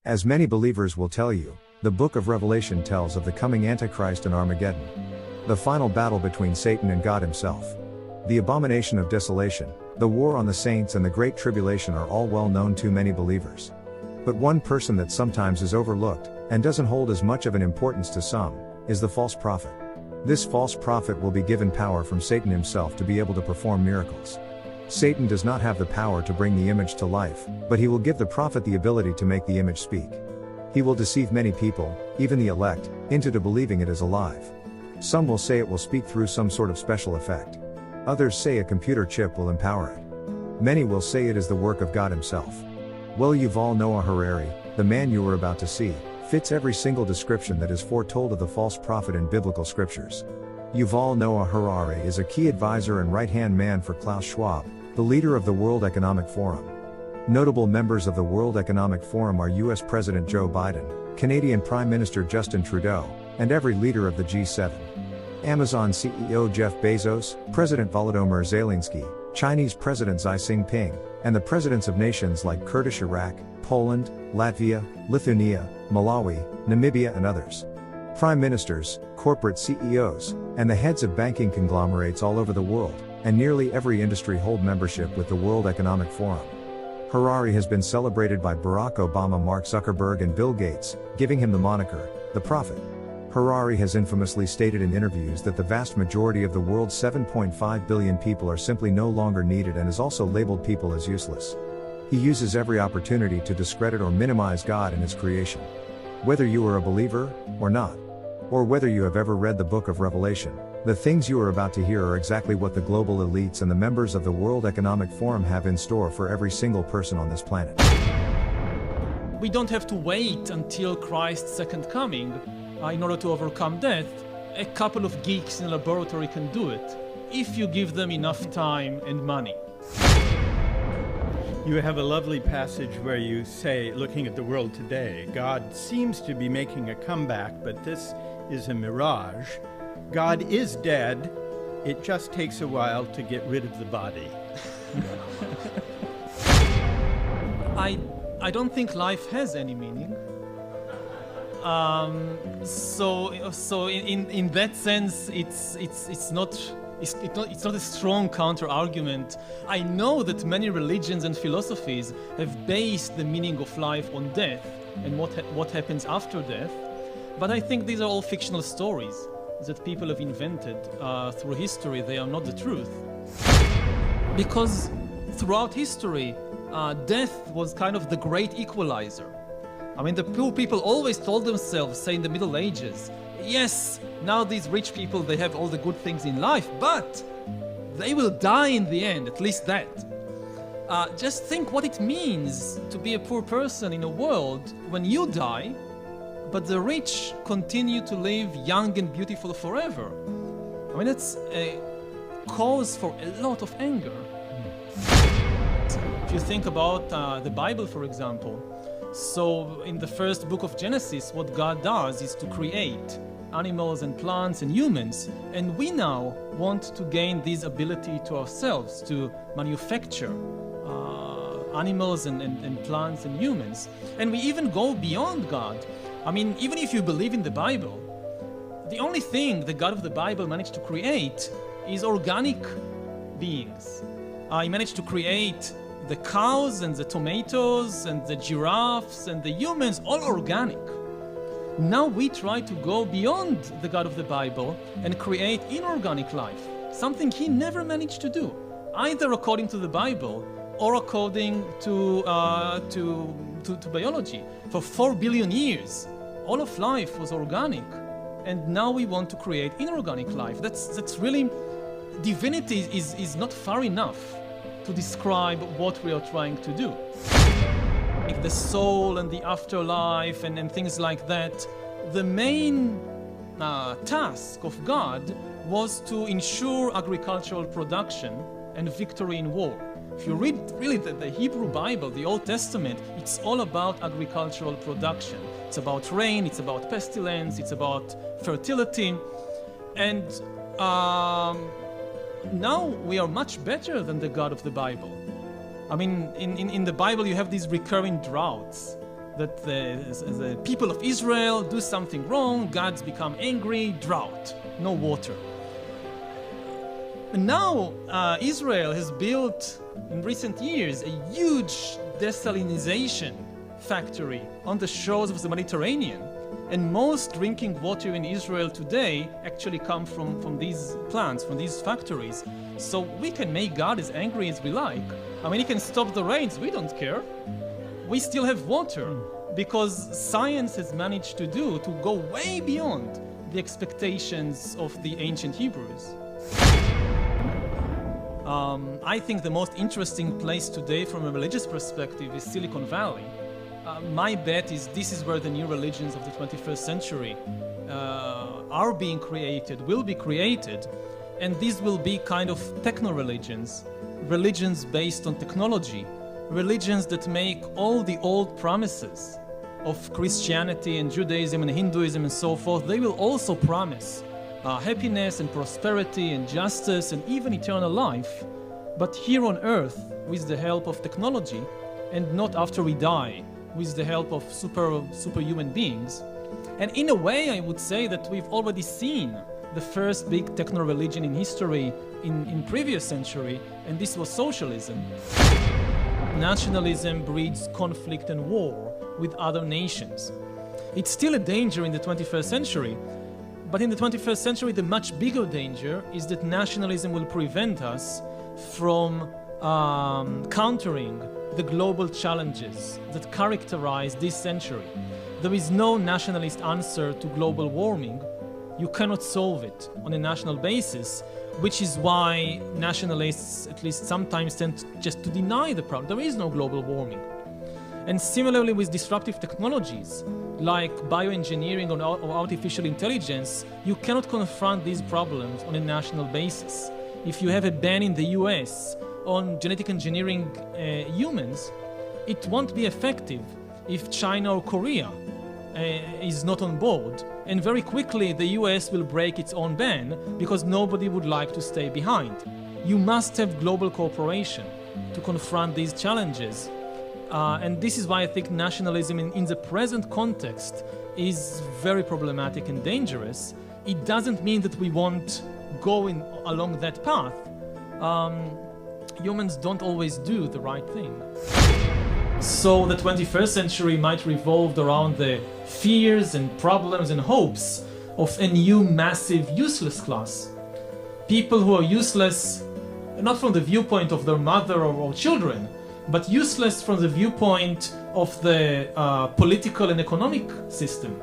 As many believers will tell you, the book of Revelation tells of the coming Antichrist and Armageddon. The final battle between Satan and God himself. The abomination of desolation, the war on the saints and the great tribulation are all well known to many believers. But one person that sometimes is overlooked, and doesn't hold as much of an importance to some, is the false prophet. This false prophet will be given power from Satan himself to be able to perform miracles. Satan does not have the power to bring the image to life, but he will give the prophet the ability to make the image speak. He will deceive many people, even the elect, into believing it is alive. Some will say it will speak through some sort of special effect. Others say a computer chip will empower it. Many will say it is the work of God himself. Well, Yuval Noah Harari, the man you are about to see, fits every single description that is foretold of the false prophet in biblical scriptures. Yuval Noah Harari is a key advisor and right-hand man for Klaus Schwab, the leader of the World Economic Forum. Notable members of the World Economic Forum are US President Joe Biden, Canadian Prime Minister Justin Trudeau, and every leader of the G7. Amazon CEO Jeff Bezos, President Volodymyr Zelensky, Chinese President Xi Jinping, and the presidents of nations like Kurdish Iraq, Poland, Latvia, Lithuania, Malawi, Namibia and others. Prime ministers, corporate CEOs, and the heads of banking conglomerates all over the world, and nearly every industry hold membership with the World Economic Forum. Harari has been celebrated by Barack Obama, Mark Zuckerberg and Bill Gates, giving him the moniker, the Prophet. Harari has infamously stated in interviews that the vast majority of the world's 7.5 billion people are simply no longer needed and has also labeled people as useless. He uses every opportunity to discredit or minimize God and his creation. Whether you are a believer, or not, or whether you have ever read the book of Revelation, the things you are about to hear are exactly what the global elites and the members of the World Economic Forum have in store for every single person on this planet. We don't have to wait until Christ's second coming in order to overcome death. A couple of geeks in a laboratory can do it, if you give them enough time and money. You have a lovely passage where you say, looking at the world today, God seems to be making a comeback, but this is a mirage. God is dead, it just takes a while to get rid of the body. I don't think life has any meaning. So in that sense, it's not a strong counter-argument. I know that many religions and philosophies have based the meaning of life on death and what happens after death, but I think these are all fictional stories that people have invented through history. They are not the truth. Because throughout history, death was kind of the great equalizer. I mean, the poor people always told themselves, say in the Middle Ages, yes, now these rich people, they have all the good things in life, but they will die in the end, at least that. Just think what it means to be a poor person in a world when you die, but the rich continue to live young and beautiful forever. I mean, it's a cause for a lot of anger. If you think about the Bible, for example, so in the first book of Genesis, what God does is to create animals and plants and humans, and we now want to gain this ability to ourselves to manufacture animals and plants and humans. And we even go beyond God. I mean, even if you believe in the Bible, the only thing the God of the Bible managed to create is organic beings. He managed to create the cows and the tomatoes and the giraffes and the humans, all organic. Now we try to go beyond the God of the Bible and create inorganic life, something he never managed to do, either according to the Bible or according to biology. For 4 billion years, all of life was organic, and now we want to create inorganic life. That's really, divinity is not far enough to describe what we are trying to do. Like the soul and the afterlife and things like that, the main task of God was to ensure agricultural production and victory in war. If you read really the Hebrew Bible, the Old Testament, it's all about agricultural production. It's about rain, it's about pestilence, it's about fertility. And now we are much better than the God of the Bible. I mean, in the Bible you have these recurring droughts. that the people of Israel do something wrong, God's become angry, drought, no water. And now Israel has built in recent years a huge desalinization factory on the shores of the Mediterranean. And most drinking water in Israel today actually come from these plants, from these factories. So we can make God as angry as we like. I mean, he can stop the rains, we don't care. We still have water because science has managed to go way beyond the expectations of the ancient Hebrews. I think the most interesting place today from a religious perspective is Silicon Valley. My bet is this is where the new religions of the 21st century are being created, will be created, and these will be kind of techno-religions, religions based on technology, religions that make all the old promises of Christianity and Judaism and Hinduism and so forth. They will also promise happiness and prosperity and justice and even eternal life, but here on earth with the help of technology and not after we die with the help of superhuman beings. And in a way, I would say that we've already seen the first big techno-religion in history in previous century, and this was socialism. Nationalism breeds conflict and war with other nations. It's still a danger in the 21st century, but in the 21st century, the much bigger danger is that nationalism will prevent us from countering the global challenges that characterize this century. There is no nationalist answer to global warming. You cannot solve it on a national basis, which is why nationalists, at least sometimes, tend just to deny the problem. There is no global warming. And similarly with disruptive technologies, like bioengineering or artificial intelligence, you cannot confront these problems on a national basis. If you have a ban in the US on genetic engineering humans, it won't be effective if China or Korea is not on board. And very quickly the US will break its own ban because nobody would like to stay behind. You must have global cooperation to confront these challenges. And this is why I think nationalism in the present context is very problematic and dangerous. It doesn't mean that we won't go along that path. Humans don't always do the right thing. So the 21st century might revolve around the fears and problems and hopes of a new massive useless class. People who are useless not from the viewpoint of their mother or children, but useless from the viewpoint of the political and economic system.